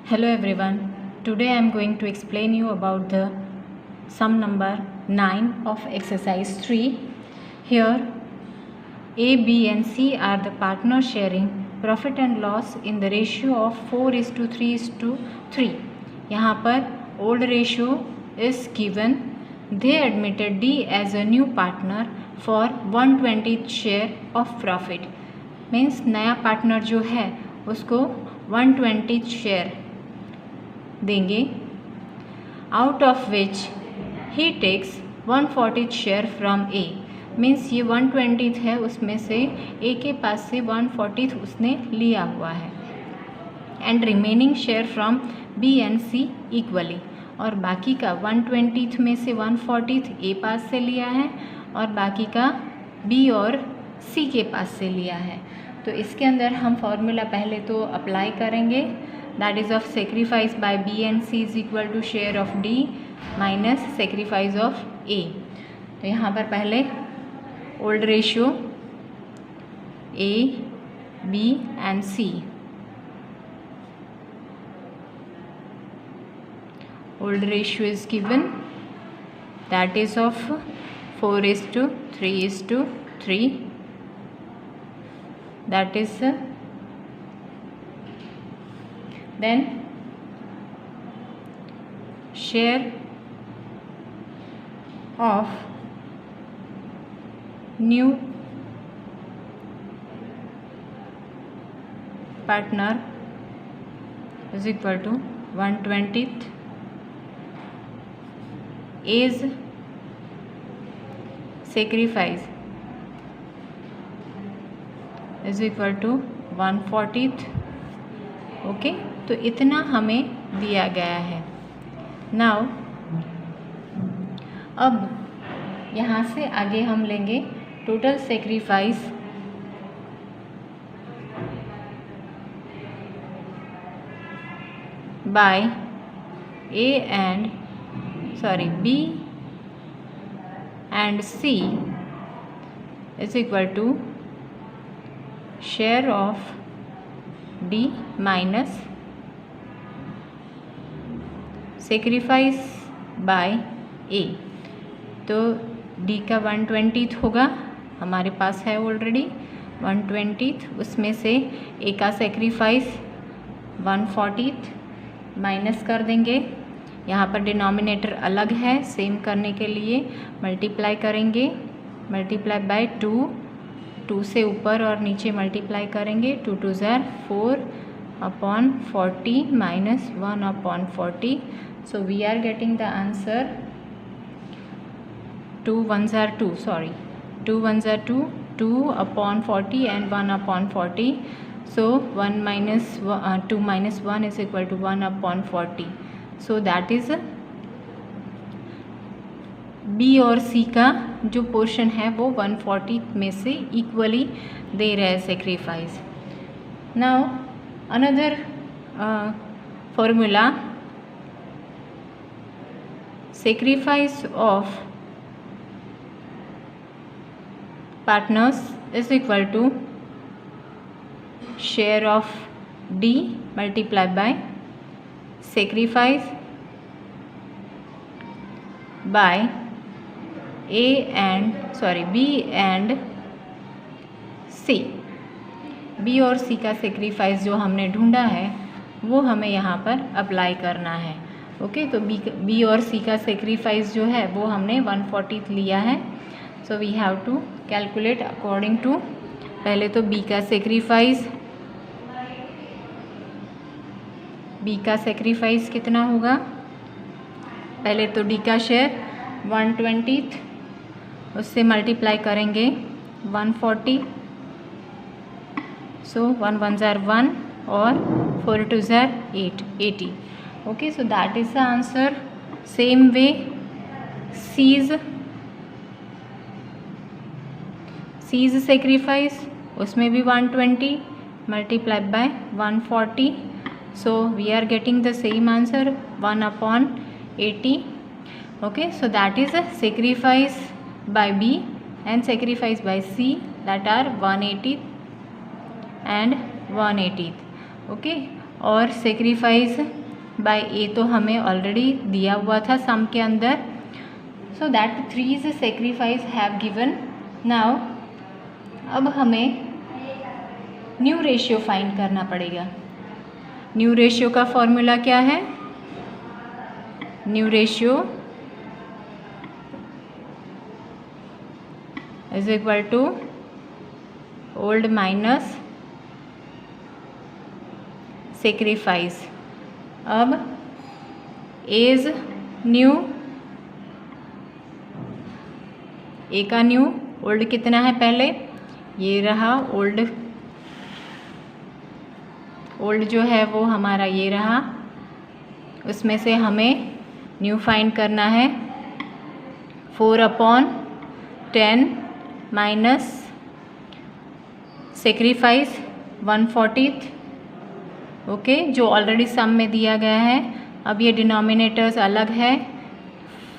Hello everyone. Today I am going to explain you about the sum number 9 of exercise 3. Here A, B and C are the partners sharing profit and loss in the ratio of 4:3:3. यहाँ पर old ratio is given. They admitted D as a new partner for 1/20 share of profit. Means नया partner जो है उसको 1/20 share देंगे, out of which ही takes 1/40 share from A. Means ये 1/20 है, उसमें से ए के पास से 1/40 उसने लिया हुआ है. And remaining share from B and C equally. और बाकी का 1/20 में से 1/40 ए पास से लिया है और बाकी का बी और सी के पास से लिया है. तो इसके अंदर हम फॉर्मूला पहले तो अप्लाई करेंगे. That is of sacrifice by B and C is equal to share of D minus sacrifice of A. तो यहाँ पर पहले old ratio A B and C. Old ratio is given, that is of 4:3:3. that is then share of new partner is equal to 1/20 is sacrifice is equal to 1/40. Okay, तो इतना हमें दिया गया है. नाउ अब यहाँ से आगे हम लेंगे total sacrifice by B and C is equal to share of D minus sacrifice by A. तो डी का 1/20 होगा, हमारे पास है ऑलरेडी 1/20. उसमें से ए का सेक्रीफाइस 1/40 माइनस कर देंगे. यहाँ पर डिनोमिनेटर अलग है, सेम करने के लिए मल्टीप्लाई करेंगे. मल्टीप्लाई बाय 2 से ऊपर और नीचे मल्टीप्लाई करेंगे. 2 2 ज़ार 4/40 minus 1/40. So we are getting the answer 2 1 ज़ार 2 सॉरी 2 1 ज़ार 2 2/40 and 1/40. So 2 minus 1 is equal to 1/40. So that is B और सी का जो पोर्शन है वो 1/40 में से इक्वली दे रहे हैं sacrifice. Now another formula, sacrifice of partners is equal to share of D multiply by sacrifice by B and C. B और सी का सेक्रीफाइस जो हमने ढूंढा है वो हमें यहाँ पर अप्लाई करना है. ओके, तो बी और सी का सेक्रीफाइस जो है वो हमने 1/40 लिया है. So we have to calculate according to. पहले तो बी का सेक्रीफाइस कितना होगा. पहले तो डी का शेयर 1/20, उससे मल्टीप्लाई करेंगे 1/40. सो 1 1 ज़ार 1 और 4 2 ज़ार 8 80. Okay, so that is the answer. Same way C's sacrifice, उसमें भी 1/20 multiply by 1/40. So we are getting the same answer 1/80. Okay, so that is a sacrifice by B and sacrifice by C, that are 1/80 and 1/80. Okay, और sacrifice by A तो हमें already दिया हुआ था सम के अंदर. So that 3 sacrifice have given. Now अब हमें न्यू रेशियो फाइंड करना पड़ेगा. न्यू रेशियो का फॉर्मूला क्या है? New ratio is equal to old minus sacrifice. अब एज न्यू, ए का न्यू, ओल्ड कितना है पहले? ये रहा ओल्ड. ओल्ड जो है वो हमारा ये रहा. उसमें से हमें न्यू फाइंड करना है. 4/10 माइनस सेक्रीफाइस 1/40. ओके, जो ऑलरेडी सम में दिया गया है. अब ये डिनोमिनेटर्स अलग है.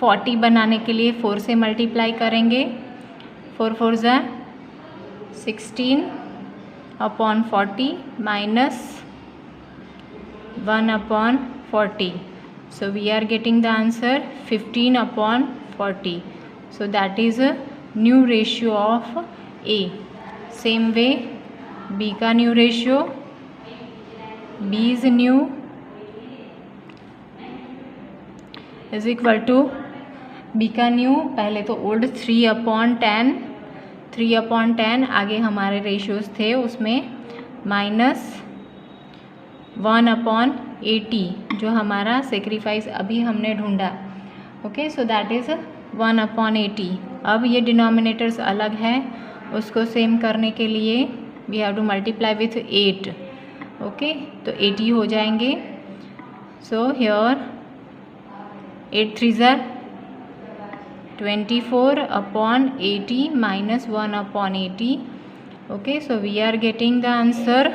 40 बनाने के लिए 4 से मल्टीप्लाई करेंगे. 4 4 ज़ा 16/40 minus 1/40. So we are getting the answer 15/40. So that is a new ratio of A. Same way B का new ratio, B is new is equal to B का न्यू पहले तो ओल्ड 3/10 आगे हमारे रेशियोज थे उसमें माइनस 1/80 जो हमारा सेक्रीफाइस अभी हमने ढूंढा. Okay, so that is 1/80. अब ये डिनोमिनेटर्स अलग है, उसको सेम करने के लिए we have to multiply with 8. Okay, तो 80 हो जाएंगे. सो हियर 8 3 ज़ा 24/80 minus 1/80. Okay, so we are getting the answer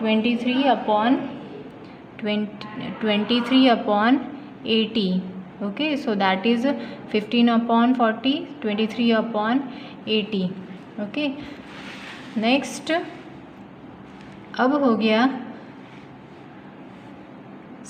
23/80. Okay, so that is 15/40, 23/80. Okay, next अब हो गया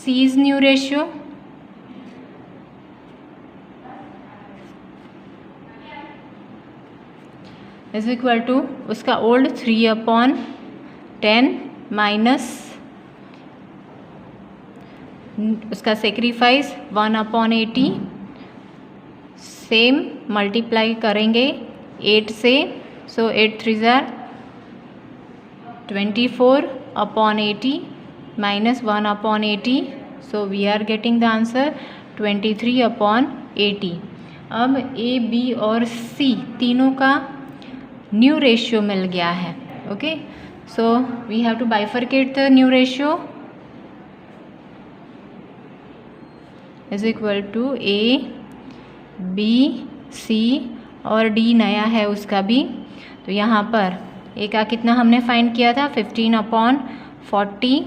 C's new ratio. Is equal to उसका ओल्ड 3/10 माइनस उसका सेक्रीफाइस 1/80. सेम मल्टीप्लाई करेंगे 8 से. सो 8 3 ज़ा 24/80 minus 1/80. So we are getting the answer 23/80. अब ए B और सी तीनों का न्यू रेशियो मिल गया है. Okay, so we have to bifurcate the new ratio. Is equal to A B C और डी नया है उसका भी. तो यहाँ पर ए का कितना हमने फाइंड किया था 15/40,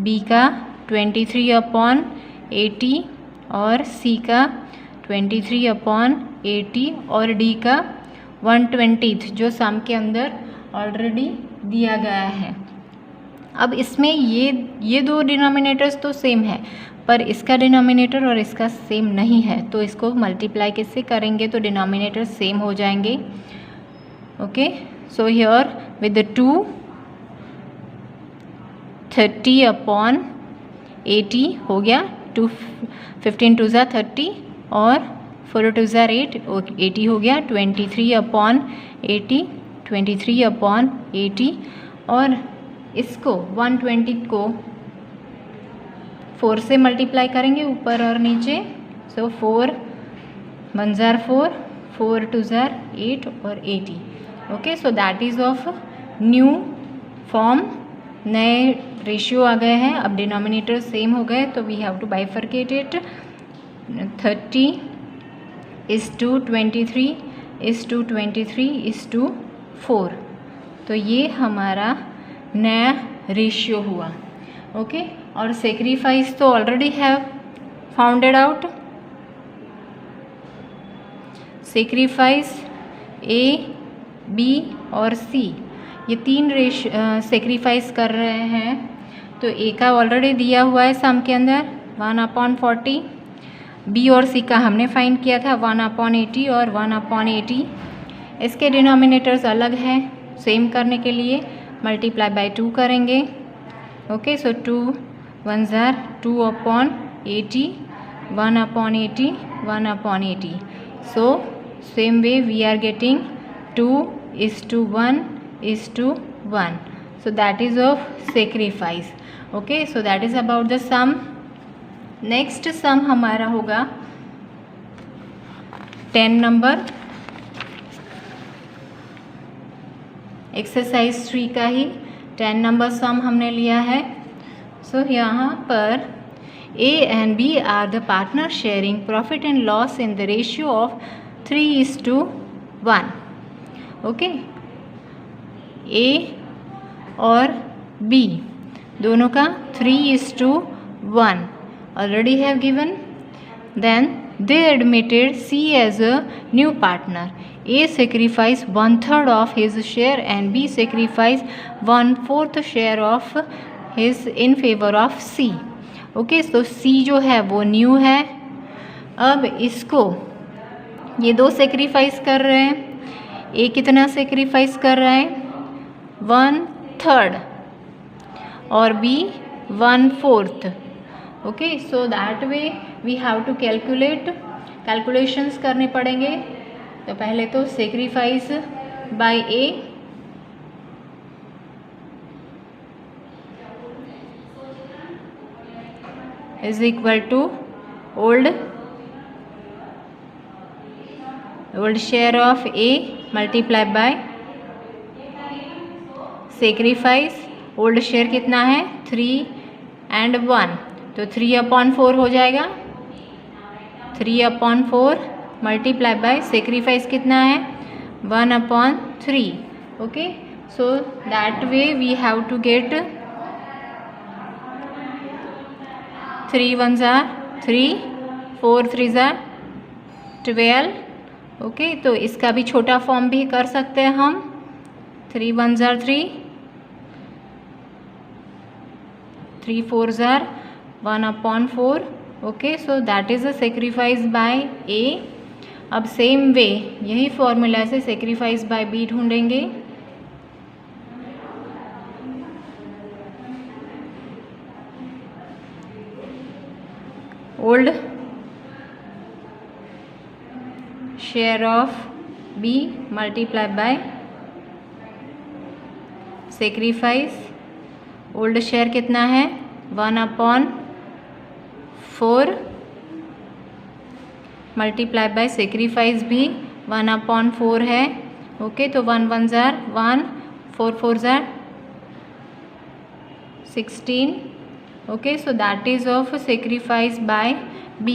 बी का 23/80 और सी का 23/80 और डी का 1/20 जो सम के अंदर ऑलरेडी दिया गया है. अब इसमें ये दो डिनोमिनेटर्स तो सेम है, पर इसका डिनोमिनेटर और इसका सेम नहीं है, तो इसको मल्टीप्लाई किससे करेंगे तो डिनोमिनेटर सेम हो जाएंगे. Okay, so here with the 2 30/80 हो गया. 15 2 ज़ा 30 और 4 2 ज़ा 8 80 हो गया. 23/80 और इसको 120 को 4 से मल्टीप्लाई करेंगे ऊपर और नीचे. सो 4 1 ज़ा 4, 4 2 ज़ा 8 और 80. Okay, so that is of new form. नए रेशियो आ गए हैं. अब डिनोमिनेटर सेम हो गए तो we have to bifurcate it. 30:23 4. तो ये हमारा नया रेशियो हुआ. ओके, और सेक्रीफाइस तो already have founded out. Sacrifice A B और सी ये तीन सेक्रीफाइस कर रहे हैं तो ए का ऑलरेडी दिया हुआ है सम के अंदर 1/40, बी और सी का हमने फाइंड किया था 1/80 और 1/80। इसके डिनोमिनेटर्स अलग हैं, सेम करने के लिए मल्टीप्लाई बाय 2 करेंगे। Okay, so 2 1s are 2/80, 1/80, 1/80. So same way we are getting 2:1:1. So that is of sacrifice. Okay, so that is about the sum. Next sum हमारा होगा 10 नंबर, एक्सरसाइज 3 का ही 10 नंबर सम हमने लिया है। सो यहाँ पर A and B are the partners sharing profit and loss in the ratio of 3:1. Okay, A और B दोनों का 3:1 already have given. Then they admitted C as a new partner. A sacrificed 1/3 of his share and B sacrificed 1/4 share of his in favor of C. Okay, तो C जो है वो new है। अब इसको ये दो सेक्रीफाइस कर रहे हैं। A कितना सेक्रीफाइस कर रहा है 1/3 और B 1/4। Okay, so that way we have to calculations करने पड़ेंगे। तो पहले तो sacrifice by A is equal to old share of A multiply by sacrifice. Old share कितना है 3 and 1, तो 3/4 हो जाएगा। 3/4 मल्टीप्लाई बाय सेक्रीफाइस कितना है 1/3। Okay, so that way we have to get 3 1s are 3, 4 3s are 12। Okay, तो इसका भी छोटा फॉर्म भी कर सकते हैं हम। 3 1s are 3, 3 4s are 1/4। Okay, so that is a sacrifice by A। अब सेम वे यही फॉर्मूला से सेक्रीफाइस बाय B ढूंढेंगे। Old share of B multiply by sacrifice. Old share कितना है 1/4 मल्टीप्लाई बाय सेक्रीफाइस भी 1/4 है। ओके, तो 1 1s are 1, 4 4s are 16। Okay, so that is of sacrifice by B।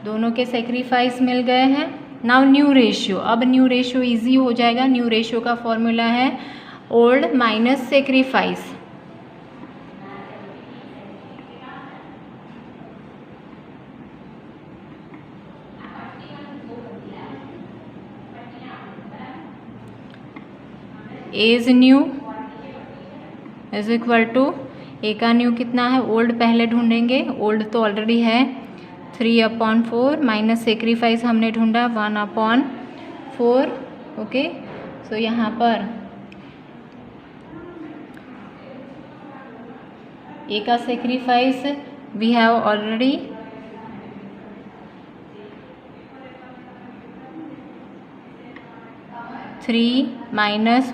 दोनों के सेक्रीफाइस मिल गए हैं। नाउ न्यू रेशियो, अब न्यू रेशियो इजी हो जाएगा। न्यू रेशियो का फॉर्मूला है old minus sacrifice. A is new is equal to A का न्यू कितना है, ओल्ड पहले ढूंढेंगे। ओल्ड तो ऑलरेडी है 3/4 माइनस सेक्रीफाइस हमने ढूंढा 1/4। ओके, सो यहाँ पर A का sacrifice we have already 3 -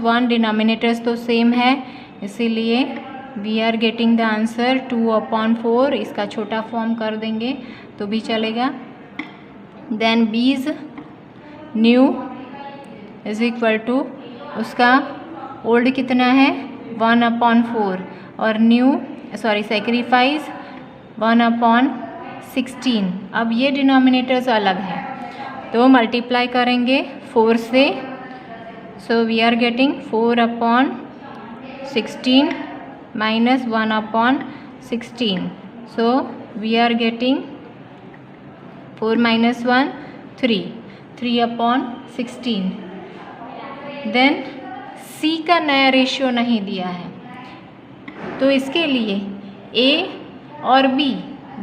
1, denominators तो सेम है, इसीलिए we are getting the answer 2/4। इसका छोटा फॉर्म कर देंगे तो भी चलेगा। देन बीज न्यू इज इक्वल टू उसका ओल्ड कितना है 1/4 और न्यू सेक्रीफाइस 1/16। अब ये डिनोमिनेटर्स अलग है तो मल्टीप्लाई करेंगे 4 से। So we are getting 4/16 minus 1/16. So we are getting 4 - 1 3, 3/16। Then C का नया रेशियो नहीं दिया है तो इसके लिए ए और बी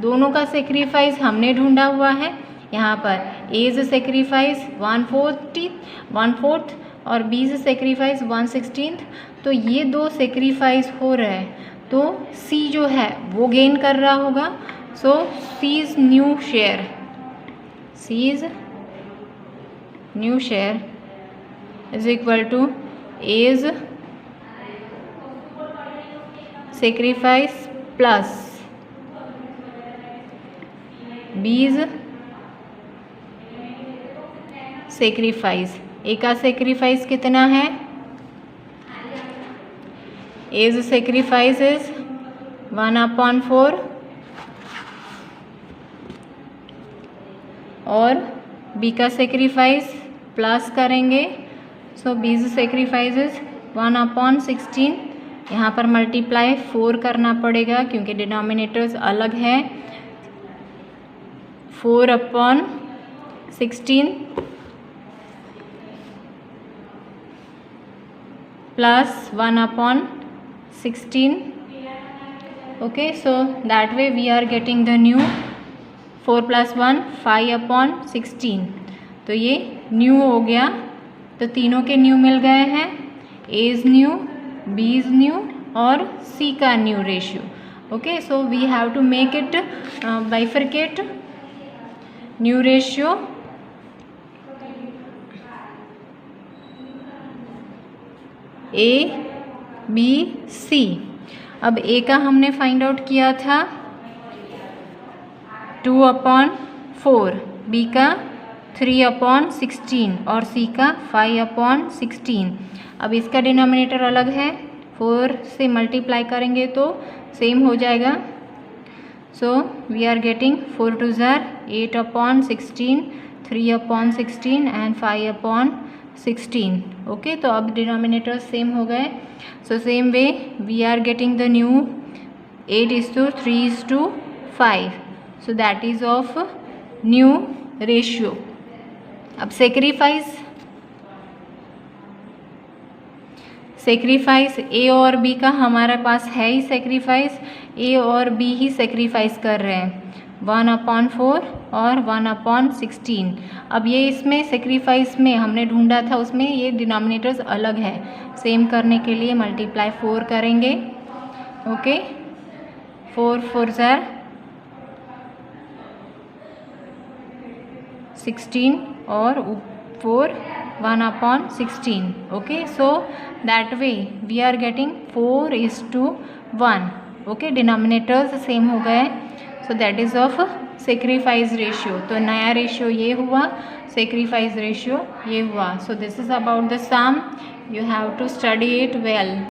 दोनों का सेक्रीफाइस हमने ढूंढा हुआ है। यहाँ पर एज सेक्रीफाइस 1/4 और बीज सेक्रीफाइस 1/16। तो ये दो सेक्रीफाइस हो रहे हैं, तो सी जो है वो गेन कर रहा होगा। So C's new share is equal to A's sacrifice plus B's sacrifice. A का सेक्रीफाइस कितना है? एज सेक्रीफाइस इज 1/4 और बी का सेक्रीफाइस प्लस करेंगे। सो बीज सेक्रीफाइस इज 1/16। यहाँ पर मल्टीप्लाई 4 करना पड़ेगा क्योंकि डिनोमिनेटर्स अलग हैं। 4/16 plus 1/16. Okay, so that way we are getting the new 4 + 1 5/16. तो ये न्यू हो गया, तो तीनों के न्यू मिल गए हैं, एज न्यू, बीज न्यू और सी का new ratio. Okay, so we have to make it bifurcate new ratio A B C. अब ए का हमने फाइंड आउट किया था 2/4, बी का 3/16 और सी का 5/16। अब इसका डिनोमिनेटर अलग है, 4 से मल्टीप्लाई करेंगे तो सेम हो जाएगा। So we are getting 4 × 2 = 8/16, 3/16 and 5/16। Okay, तो अब डिनोमिनेटर सेम हो गए। So same way we are getting the new 8:3:5। So that is of new ratio. अब सेक्रीफाइस ए और बी का हमारे पास है ही सेक्रीफाइस, ए और बी ही सेक्रीफाइस कर रहे हैं 1/4 और 1/16। अब ये इसमें सेक्रीफाइस में हमने ढूंढा था, उसमें ये डिनोमिनेटर्स अलग है। सेम करने के लिए मल्टीप्लाई 4 करेंगे। ओके, 4 × 4 = 16 और 4 1/16। Okay, so that way we are getting 4:1। Okay, denominators same हो गए, so that is of sacrifice ratio. तो नया रेशियो ये हुआ, सेक्रीफाइस रेशियो ये हुआ। So this is about the sum, you have to study it well.